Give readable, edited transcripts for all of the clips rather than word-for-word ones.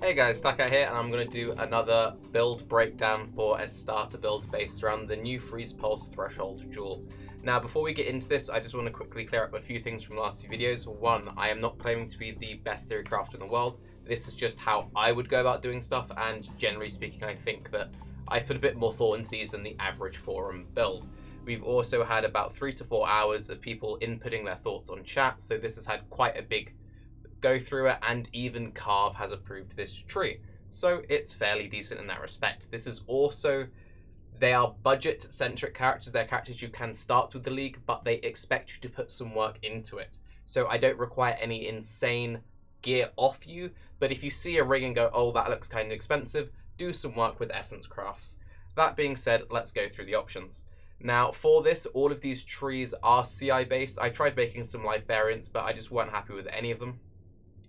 Hey guys, Tarke here, and I'm going to do another build breakdown for a starter build based around the new Freeze Pulse Threshold Jewel. Now, before we get into this, I just want to quickly clear up a few things from the last few videos. One, I am not claiming to be the best theory crafter in the world. This is just how I would go about doing stuff, and generally speaking, I think that I've put a bit more thought into these than the average forum build. We've also had about 3 to 4 hours of people inputting their thoughts on chat, so this has had quite a big go through it, and even Carve has approved this tree. So it's fairly decent in that respect. This is also, they are budget-centric characters. They're characters you can start with the league, but they expect you to put some work into it. So I don't require any insane gear off you, but if you see a ring and go, oh, that looks kind of expensive, do some work with Essence Crafts. That being said, let's go through the options. Now, for this, all of these trees are CI based. I tried making some life variants, but I just weren't happy with any of them.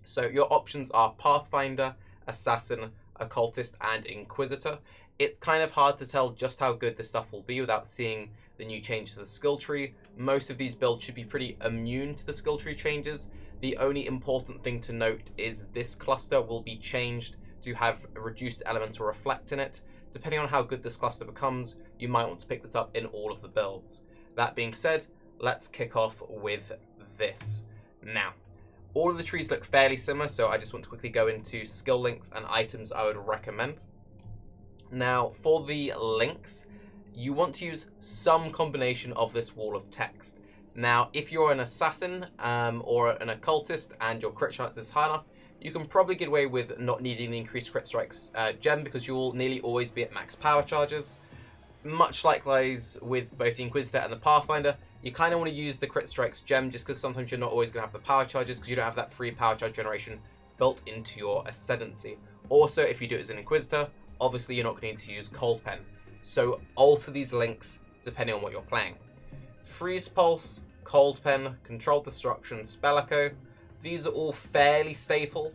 So your options are Pathfinder, Assassin, Occultist, and Inquisitor. It's kind of hard to tell just how good this stuff will be without seeing the new changes to the skill tree. Most of these builds should be pretty immune to the skill tree changes. The only important thing to note is this cluster will be changed to have a reduced elemental reflect in it. Depending on how good this cluster becomes, you might want to pick this up in all of the builds. That being said, let's kick off with this. Now, all of the trees look fairly similar, so I just want to quickly go into skill links and items I would recommend. Now, for the links, you want to use some combination of this wall of text. Now, if you're an assassin or an occultist and your crit chance is high enough, you can probably get away with not needing the increased crit strikes gem because you will nearly always be at max power charges. Much likewise with both the Inquisitor and the Pathfinder, you kind of want to use the crit strikes gem just because sometimes you're not always going to have the power charges because you don't have that free power charge generation built into your ascendancy. Also, if you do it as an Inquisitor, obviously you're not going to use Cold Pen. So alter these links depending on what you're playing. Freeze Pulse, Cold Pen, Controlled Destruction, Spell Echo. These are all fairly staple.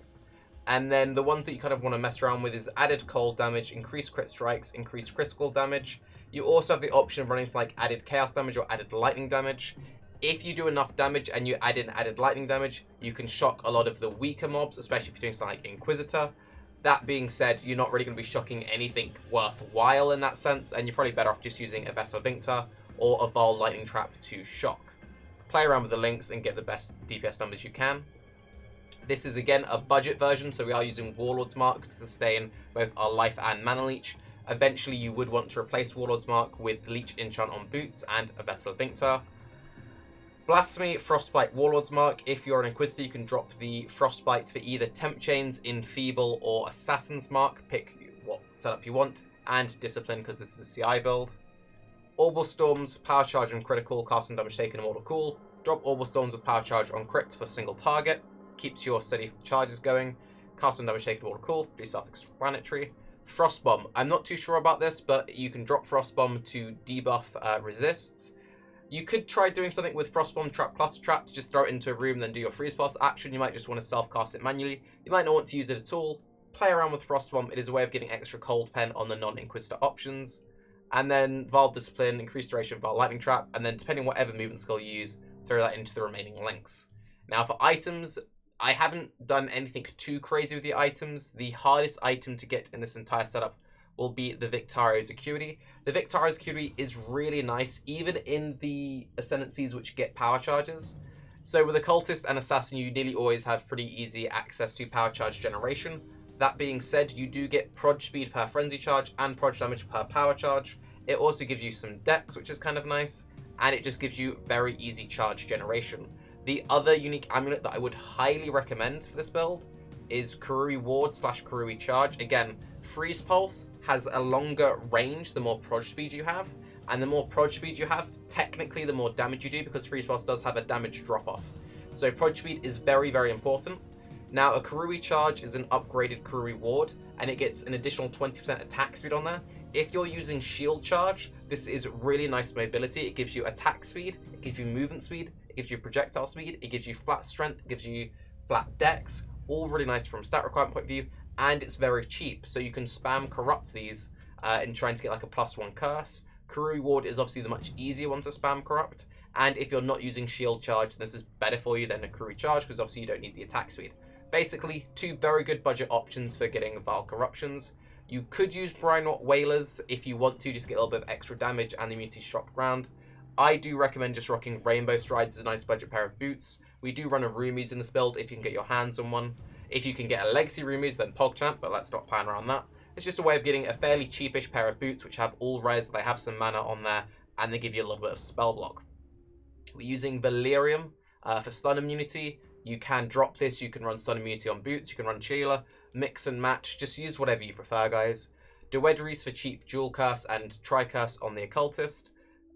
And then the ones that you kind of want to mess around with is added cold damage, increased crit strikes, increased critical damage. You also have the option of running like added chaos damage or added lightning damage. If you do enough damage and you add in added lightning damage, you can shock a lot of the weaker mobs, especially if you're doing something like Inquisitor. That being said, you're not really going to be shocking anything worthwhile in that sense, and you're probably better off just using a Vessel of Vinctor or a Vile Lightning Trap to shock. Play around with the links and get the best DPS numbers you can. This is again a budget version, so we are using Warlord's Mark to sustain both our life and mana leech. Eventually you would want to replace Warlord's Mark with Leech Enchant on boots and a Vessel of Vinctor. Blasphemy, Frostbite, Warlord's Mark. If you're an Inquisitor, you can drop the Frostbite for either Temp Chains, Enfeeble, or Assassin's Mark. Pick what setup you want. And Discipline, because this is a CI build. Orbital Storms, Power Charge and Critical, casting damage taken and Mortal Cool. Drop Orbital Storms with Power Charge on crits for single target. Keeps your steady charges going. Casting damage taken and Mortal Cool, pretty self-explanatory. Frostbomb. I'm not too sure about this, but you can drop Frostbomb to debuff resists. You could try doing something with Frostbomb Trap Cluster Trap to just throw it into a room and then do your Freeze Pulse action. You might just want to self-cast it manually. You might not want to use it at all. Play around with Frostbomb. It is a way of getting extra Cold Pen on the non-Inquisitor options. And then Vile Discipline, increased duration, Vile Lightning Trap, and then depending whatever movement skill you use, throw that into the remaining links. Now for items, I haven't done anything too crazy with the items. The hardest item to get in this entire setup will be the Victario's Acuity. The Victario's Acuity is really nice, even in the Ascendancies which get power charges. So with Occultist and Assassin, you nearly always have pretty easy access to power charge generation. That being said, you do get proj speed per frenzy charge and proj damage per power charge. It also gives you some dex, which is kind of nice, and it just gives you very easy charge generation. The other unique amulet that I would highly recommend for this build is Kurui Ward / Kurui Charge. Again, Freeze Pulse has a longer range the more proj speed you have, and the more proj speed you have, technically the more damage you do, because Freeze Pulse does have a damage drop-off. So proj speed is very, very important. Now, a Kurui Charge is an upgraded Kurui Ward, and it gets an additional 20% attack speed on there. If you're using Shield Charge, this is really nice mobility. It gives you attack speed, it gives you movement speed, it gives you projectile speed, it gives you flat strength, it gives you flat dex, all really nice from a stat requirement point of view, and it's very cheap, so you can spam corrupt these in trying to get like a +1 curse. Kurui Ward is obviously the much easier one to spam corrupt, and if you're not using Shield Charge, this is better for you than a Kurui Charge, because obviously you don't need the attack speed. Basically, two very good budget options for getting Vile Corruptions. You could use Brynrot Whalers if you want to, just get a little bit of extra damage and the immunity shocked ground. I do recommend just rocking Rainbow Strides as a nice budget pair of boots. We do run a Roomies in this build if you can get your hands on one. If you can get a Legacy Roomies, then PogChamp, but let's not plan around that. It's just a way of getting a fairly cheapish pair of boots which have all res, they have some mana on there, and they give you a little bit of spell block. We're using Valerium for stun immunity. You can drop this, you can run stun immunity on boots, you can run Sheila, mix and match, just use whatever you prefer, guys. Dewedries for cheap Dual Curse and Tricurse on the Occultist.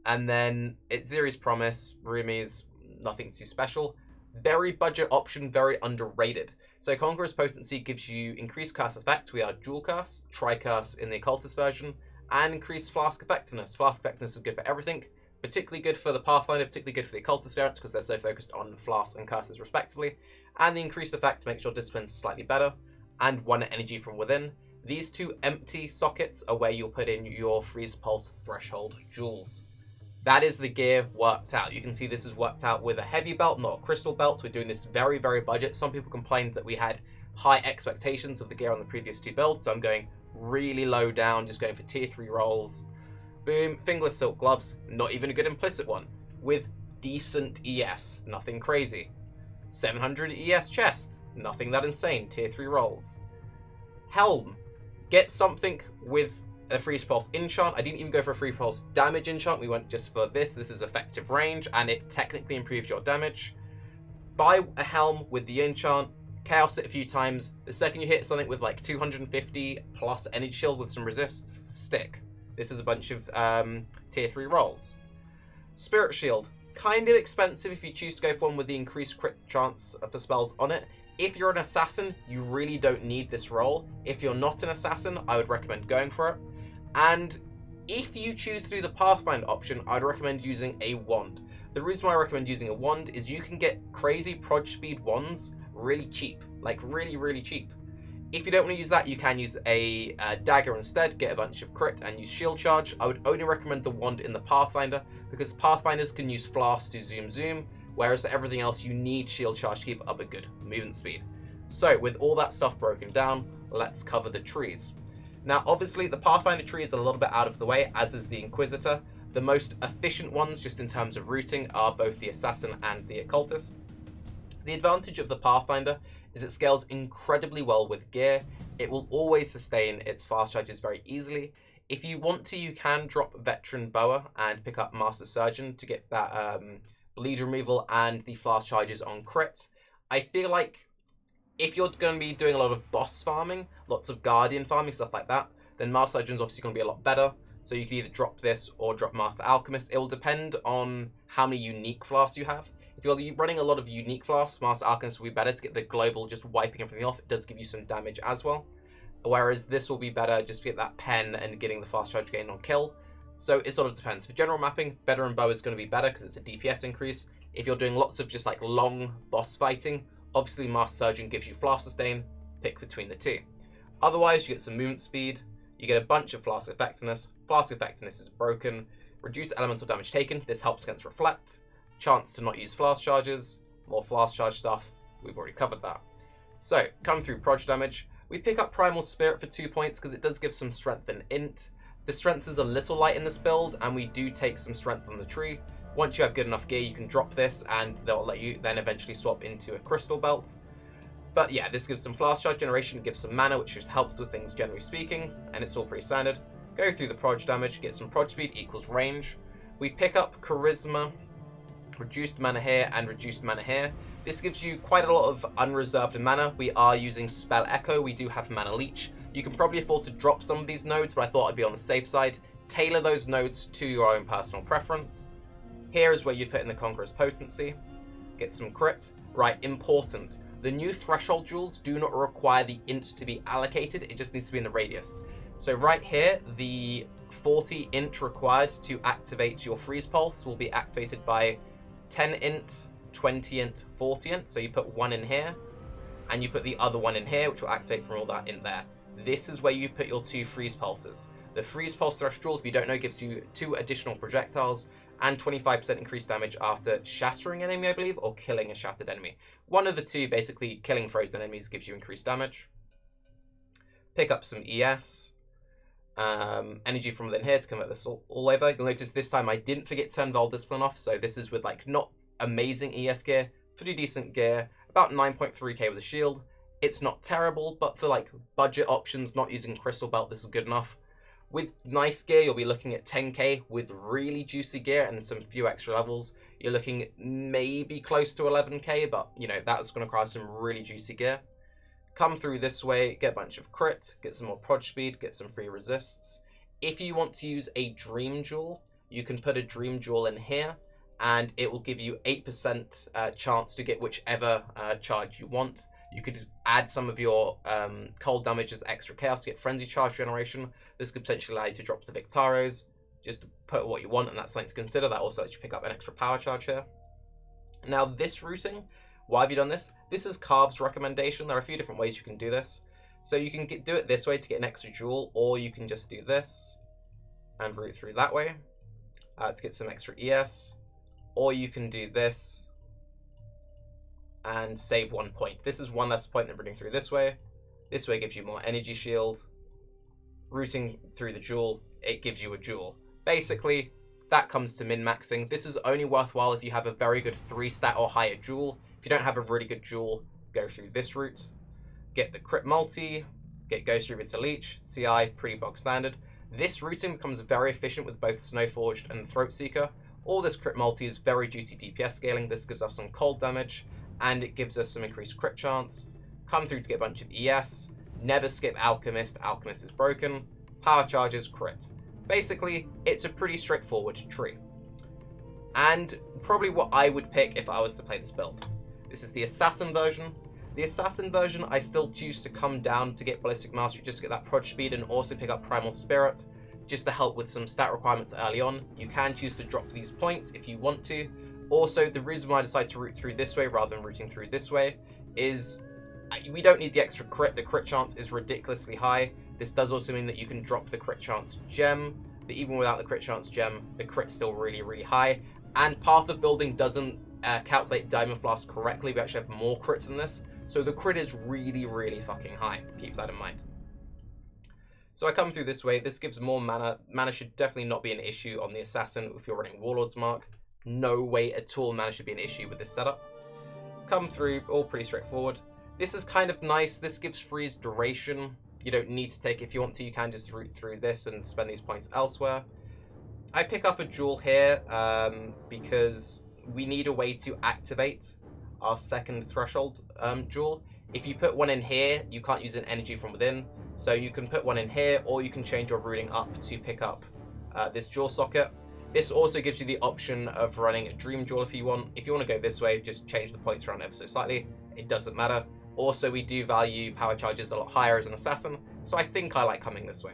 And then it's Ziri's Promise, Roomies, nothing too special. Very budget option, very underrated. So Conqueror's Potency gives you increased curse effect, we are Dual Curse, Tricurse in the Occultist version, and increased Flask Effectiveness. Flask Effectiveness is good for everything. Particularly good for the Pathfinder, particularly good for the Occultist variants because they're so focused on Flasks and Curses respectively. And the increased effect makes your discipline slightly better. And 1 energy from within. These two empty sockets are where you'll put in your Freeze Pulse Threshold jewels. That is the gear worked out. You can see this is worked out with a heavy belt, not a crystal belt. We're doing this very, very budget. Some people complained that we had high expectations of the gear on the previous two builds, so I'm going really low down, just going for tier 3 rolls. Boom, fingerless silk gloves, not even a good implicit one, with decent ES, nothing crazy. 700 ES chest, nothing that insane, tier 3 rolls. Helm, get something with a Freeze Pulse enchant. I didn't even go for a Freeze Pulse damage enchant, we went just for this. This is effective range, and it technically improves your damage. Buy a helm with the enchant, chaos it a few times. The second you hit something with like 250 plus energy shield with some resists, stick. This is a bunch of tier 3 rolls. Spirit Shield, kind of expensive if you choose to go for one with the increased crit chance of the spells on it. If you're an assassin, you really don't need this roll. If you're not an assassin, I would recommend going for it. And if you choose to do the Pathfinder option, I'd recommend using a wand. The reason why I recommend using a wand is you can get crazy proj speed wands really cheap, like really, really cheap. If you don't want to use that, you can use a dagger instead, get a bunch of crit and use shield charge. I would only recommend the wand in the Pathfinder because Pathfinders can use flask to zoom, whereas everything else you need shield charge to keep up a good movement speed. So with all that stuff broken down, let's cover the trees. Now obviously the Pathfinder tree is a little bit out of the way, as is the Inquisitor. The most efficient ones just in terms of routing are both the Assassin and the Occultist. The advantage of the Pathfinder is it scales incredibly well with gear. It will always sustain its fast charges very easily. If you want to, you can drop Veteran Boa and pick up Master Surgeon to get that bleed removal and the fast charges on crits. I feel like if you're going to be doing a lot of boss farming, lots of Guardian farming, stuff like that, then Master Surgeon is obviously going to be a lot better. So you can either drop this or drop Master Alchemist. It will depend on how many unique flasks you have. If you're running a lot of unique flasks, Master Alchemist will be better to get the global just wiping everything off. It does give you some damage as well. Whereas this will be better just to get that pen and getting the fast charge gain on kill. So it sort of depends. For general mapping, Veteran Bow is going to be better because it's a DPS increase. If you're doing lots of just like long boss fighting, obviously Master Surgeon gives you flask sustain. Pick between the two. Otherwise, you get some movement speed. You get a bunch of flask effectiveness. Flask effectiveness is broken. Reduce elemental damage taken. This helps against reflect. Chance to not use flask charges, more flask charge stuff, we've already covered that. So, come through proj damage. We pick up Primal Spirit for 2 points because it does give some strength and int. The strength is a little light in this build, and we do take some strength on the tree. Once you have good enough gear, you can drop this, and they'll let you then eventually swap into a crystal belt. But yeah, this gives some flask charge generation, gives some mana, which just helps with things generally speaking, and it's all pretty standard. Go through the proj damage, get some proj speed equals range. We pick up Charisma, reduced mana here and reduced mana here. This gives you quite a lot of unreserved mana. We are using Spell Echo. We do have Mana Leech. You can probably afford to drop some of these nodes, but I thought I'd be on the safe side. Tailor those nodes to your own personal preference. Here is where you'd put in the Conqueror's Potency. Get some crits. Right, important. The new Threshold Jewels do not require the int to be allocated. It just needs to be in the radius. So right here, the 40 int required to activate your Freeze Pulse will be activated by 10 int, 20 int, 40 int. So you put one in here, and you put the other one in here, which will activate from all that int there. This is where you put your 2 freeze pulses. The freeze pulse threshold, if you don't know, gives you 2 additional projectiles, and 25% increased damage after shattering an enemy, I believe, or killing a shattered enemy. One of the two, basically, killing frozen enemies gives you increased damage. Pick up some ES. Energy from within here to convert this all over. You'll notice this time I didn't forget to turn Vol Discipline off, so this is with like not amazing ES gear, pretty decent gear, about 9.3k with a shield. It's not terrible, but for like budget options, not using Crystal Belt, this is good enough. With nice gear, you'll be looking at 10k. With really juicy gear and some few extra levels, you're looking at maybe close to 11k, but you know, that was going to require some really juicy gear. Come through this way, get a bunch of crit, get some more prod speed, get some free resists. If you want to use a Dream Jewel, you can put a Dream Jewel in here, and it will give you 8% chance to get whichever charge you want. You could add some of your cold damage as extra chaos to get frenzy charge generation. This could potentially allow you to drop the Victaros. Just put what you want, and that's something to consider. That also lets you pick up an extra power charge here. Now, this routing, why have you done this? This is Carve's recommendation. There are a few different ways you can do this. So you can do it this way to get an extra jewel, or you can just do this and route through that way to get some extra ES. Or you can do this and save 1 point. This is one less point than running through this way. This way gives you more energy shield. Routing through the jewel, it gives you a jewel. Basically, that comes to min-maxing. This is only worthwhile if you have a very good 3-stat or higher jewel. If you don't have a really good jewel, go through this route. Get the crit multi, get Ghost Reaver to leech, CI, pretty bog standard. This routing becomes very efficient with both Snowforged and Throat Seeker. All this crit multi is very juicy DPS scaling. This gives us some cold damage, and it gives us some increased crit chance. Come through to get a bunch of ES. Never skip Alchemist. Alchemist is broken. Power charges, crit. Basically, it's a pretty straightforward tree. And probably what I would pick if I was to play this build. This is the Assassin version. The Assassin version, I still choose to come down to get Ballistic Mastery, just to get that prod speed, and also pick up Primal Spirit, just to help with some stat requirements early on. You can choose to drop these points if you want to. Also, the reason why I decided to route through this way rather than routing through this way is we don't need the extra crit. The crit chance is ridiculously high. This does also mean that you can drop the crit chance gem, but even without the crit chance gem, the crit's still really, really high. And Path of Building doesn't calculate Diamond Flask correctly. We actually have more crit than this. So the crit is really, really fucking high. Keep that in mind. So I come through this way. This gives more mana. Mana should definitely not be an issue on the Assassin if you're running Warlord's Mark. No way at all mana should be an issue with this setup. Come through, all pretty straightforward. This is kind of nice. This gives freeze duration. You don't need to take it. If you want to, you can just route through this and spend these points elsewhere. I pick up a jewel here because we need a way to activate our second threshold jewel. If you put one in here, you can't use an energy from within. So you can put one in here, or you can change your routing up to pick up this jewel socket. This also gives you the option of running a Dream Jewel if you want. If you want to go this way, just change the points around ever so slightly. It doesn't matter. Also, we do value power charges a lot higher as an assassin, so I think I like coming this way.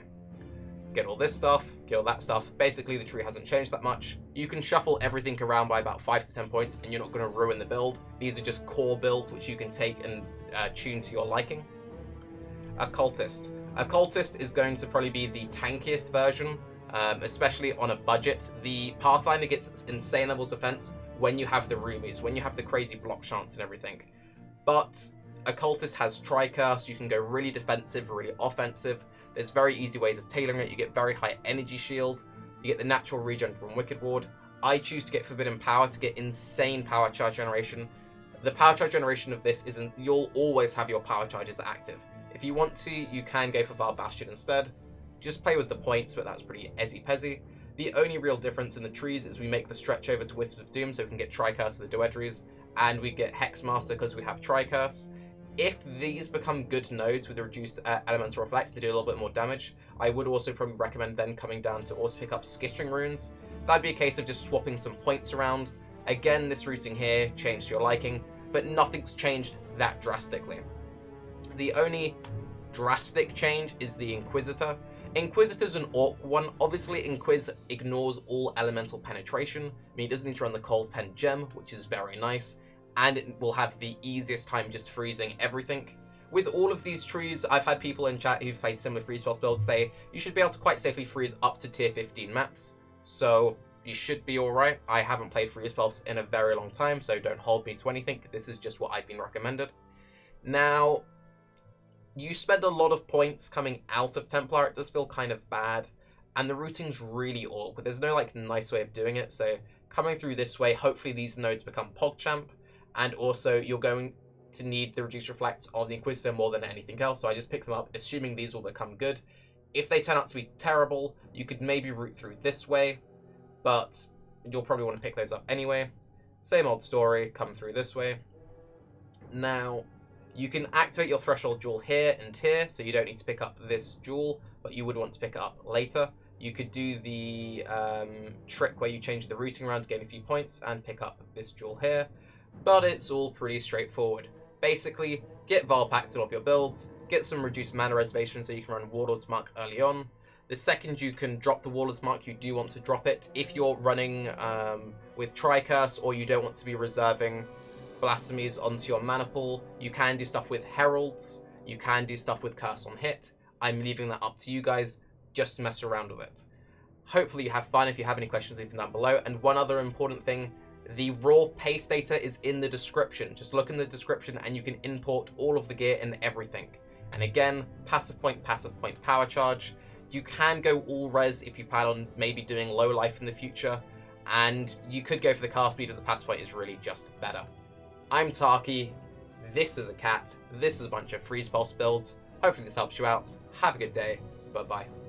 Get all this stuff, get all that stuff. Basically, the tree hasn't changed that much. You can shuffle everything around by about 5 to 10 points, and you're not going to ruin the build. These are just core builds, which you can take and tune to your liking. Occultist. Occultist is going to probably be the tankiest version, especially on a budget. The Pathfinder gets insane levels of defense when you have the rubies, when you have the crazy block chance and everything. But Occultist has Tricast. You can go really defensive, really offensive. There's very easy ways of tailoring it. You get very high energy shield. You get the natural regen from Wicked Ward. I choose to get Forbidden Power to get insane power charge generation. The power charge generation of this isn't, you'll always have your power charges active. If you want to, you can go for Val Bastion instead. Just play with the points, but that's pretty ezzy-pezzy. The only real difference in the trees is we make the stretch over to Wisp of Doom, so we can get Tricurse with the Duedries, and we get Hexmaster because we have Tricurse. If these become good nodes with a reduced Elemental Reflect, they do a little bit more damage. I would also probably recommend then coming down to also pick up Skittering Runes. That'd be a case of just swapping some points around. Again, this routing here changed to your liking, but nothing's changed that drastically. The only drastic change is the Inquisitor. Inquisitor's an awkward one. Obviously, Inquis ignores all elemental penetration. I mean, it doesn't need to run the Cold Pen Gem, which is very nice, and it will have the easiest time just freezing everything. With all of these trees, I've had people in chat who've played similar freeze spell builds say you should be able to quite safely freeze up to tier 15 maps. So you should be alright. I haven't played Freeze Pulse in a very long time, so don't hold me to anything. This is just what I've been recommended. Now, you spend a lot of points coming out of Templar. It does feel kind of bad, and the routing's really awkward. There's no like nice way of doing it, so coming through this way, hopefully these nodes become PogChamp, and also you're going to need the Reduce Reflect on the Inquisitor more than anything else, so I just pick them up, assuming these will become good. If they turn out to be terrible, you could maybe route through this way, but you'll probably want to pick those up anyway. Same old story, come through this way. Now, you can activate your Threshold Jewel here and here, so you don't need to pick up this jewel, but you would want to pick it up later. You could do the trick where you change the routing around to gain a few points and pick up this jewel here, but it's all pretty straightforward. Basically, get Vulpix in all of your builds, get some reduced mana reservation so you can run Warlord's Mark early on. The second you can drop the Warlord's Mark, you do want to drop it. If you're running with Tricurse, or you don't want to be reserving Blasphemies onto your mana pool, you can do stuff with Heralds, you can do stuff with Curse on Hit. I'm leaving that up to you guys, just to mess around with it. Hopefully you have fun. If you have any questions, leave them down below. And one other important thing, the raw pace data is in the description. Just look in the description and you can import all of the gear and everything. And again, passive point, power charge. You can go all res if you plan on maybe doing low life in the future. And you could go for the cast speed, but the passive point is really just better. I'm Tarke. This is a cat. This is a bunch of Freeze Pulse builds. Hopefully this helps you out. Have a good day. Bye-bye.